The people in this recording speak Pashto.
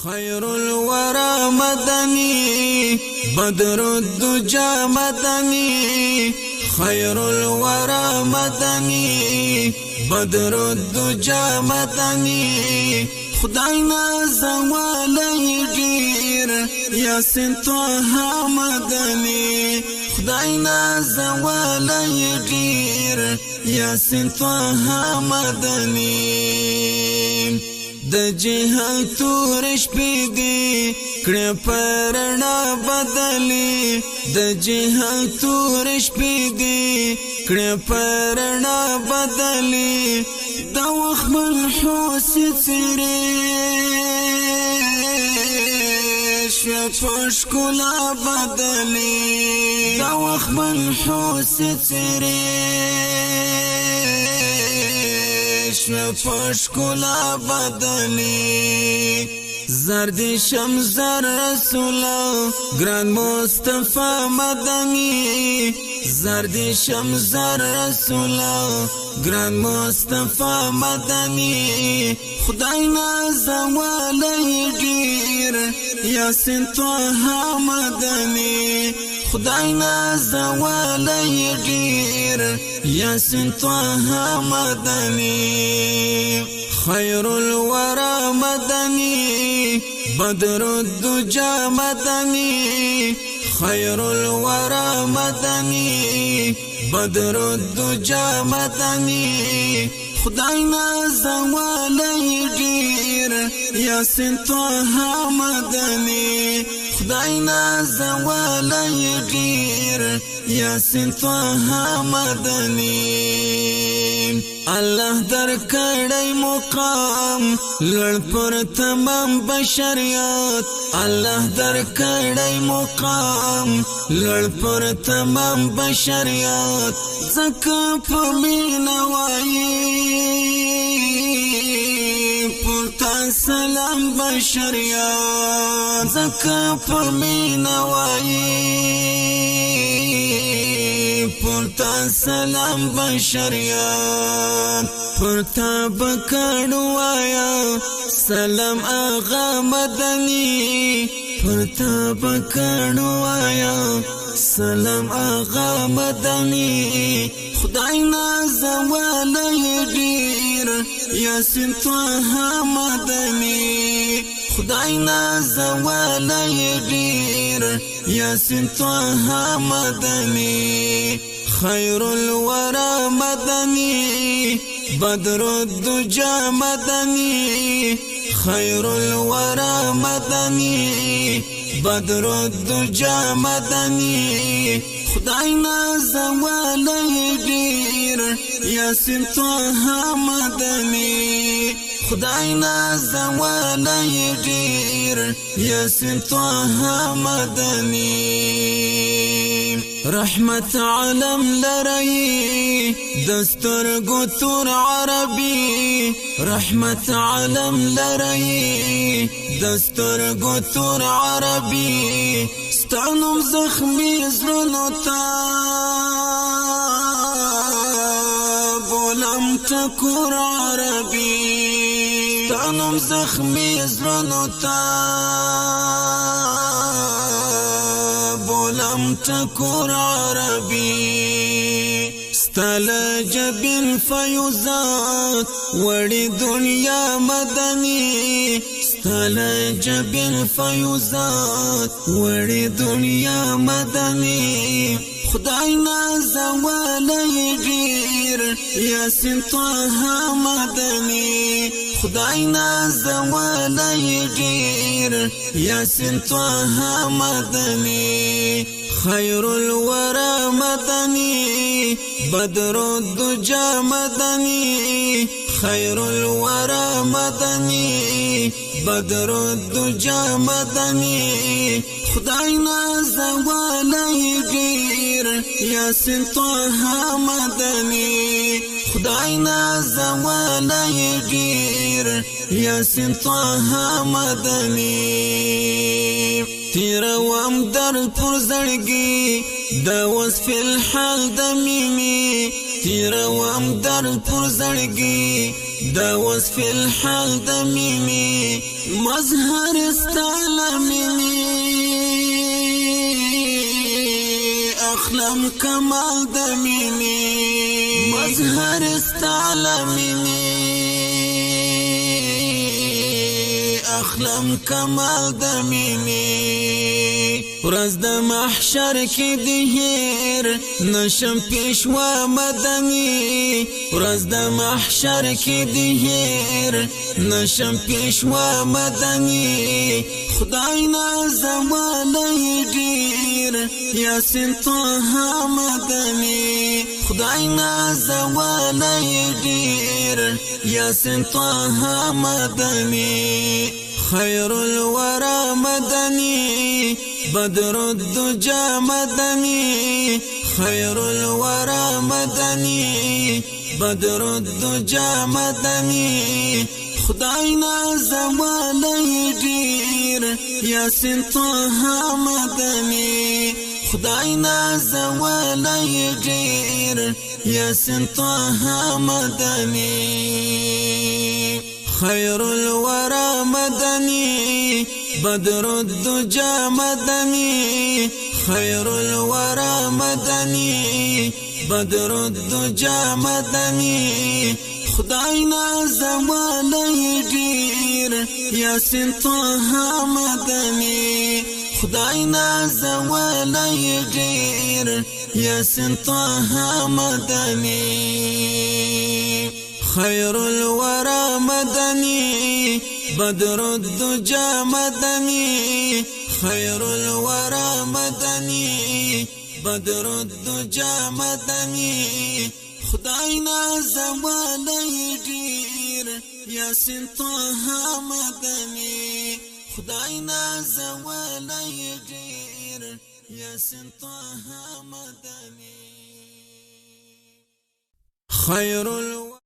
خير الورى مدني بدر الدجى مدني خير الورى مدني بدر الدجى مدني خداینا زوالای ډیر یاسین طه مدني خداینا زوالای ډیر یاسین طه مدني د جهان تور شپې دی کړه پرنا بدلی د جهان تور شپې دی کړه پرنا بدلی د وخت منحوس تیرې شو پښکلا بدلی د وخت منحوس تیرې شو پښکلا بدلی زرد شمزر رسول گران مصطفی مدنی زرد شمزر رسول گران مصطفی مدنی خداینا زوالای ډیر یاسین طه مدنی خداینا زوالای ډیر یاسین طه مدنی خير الورى مدني بدر الدجى مدني خير الورى مدني بدر الدجى مدني خداینا زوالای ډیر یاسین طه مدني خداینا زوالای ډیر یاسین طه مدني الله در کړی مقام لړ پر تمام بشریات الله در کړی مقام لړ پر تمام بشریات زکه په مینا وایي پورته سلام بشریات زکه په مینا وایي پورته سلام بشریات پورته بکړو آیا سلام آغا مدني پورته بکړو آیا سلام آغا مدني خداینا زوالای ډیر یاسین طه مدني خداینا زوالای ډیر یاسین طه مدني خير الورى مدني بدر الدجى مدني خير الورى مدني بدر الدجى مدني خداینا زوالای ډیر یاسین طه مدني خداینا زوالای ډیر یاسین طه مدني رحمت عالم لري دستور قطور عربي رحمت عالم لري دستور قطور عربي ستانم زخمي زرنو تا بولم تكور عربي ستانم زخمي زرنو تا بولم تكور عربي ستال جبين فيوزات وړي دنيا مدني ستال جبين فيوزات وړي دنيا مدني خداینا زوالای ډیر یاسین طه مدني خداینا زوالای ډیر یاسین طه مدني خير الورى مدني بدر الدجى مدني خير الورى مدني بدر الدجى مدني خداینا زوالای ډیر یاسین طه مدني خداینا زوالای ډیر یاسین طه مدني تیروام در پر زړګي د وصف الحال د ميمي تیروام در پر زړګي دا وصف الحال دا مینی مظهر استعلا مینی اخلم کمال دا مینی مظهر استعلا مینی اخلم کمال دا مینی ورځ د محشر کې د هیر نشم پیشوا مدني ورځ د محشر کې د هیر نشم پیشوا مدني خدای نازولی ډیر یاسین طه مدني خدای نازولی ډیر یاسین طه مدني خیر الورى مدني بدر الدجى مدني خير الورى مدني بدر الدجى مدني خدای نازولی ډیر یاسین طه مدني خدای نازولی ډیر یاسین طه مدني خير الورى مدني بدر الدجى مدني خير الورى مدني بدر الدجى مدني خدای نازولی ډیر یاسین طه مدني خدای نازولی ډیر یاسین طه مدني خير الورى مدني بدر الدجى مدني خير الورى مدني بدر الدجى مدني خدای نازولی ډیر یاسین طه مدني خدای نازولی ډیر یاسین طه مدني خير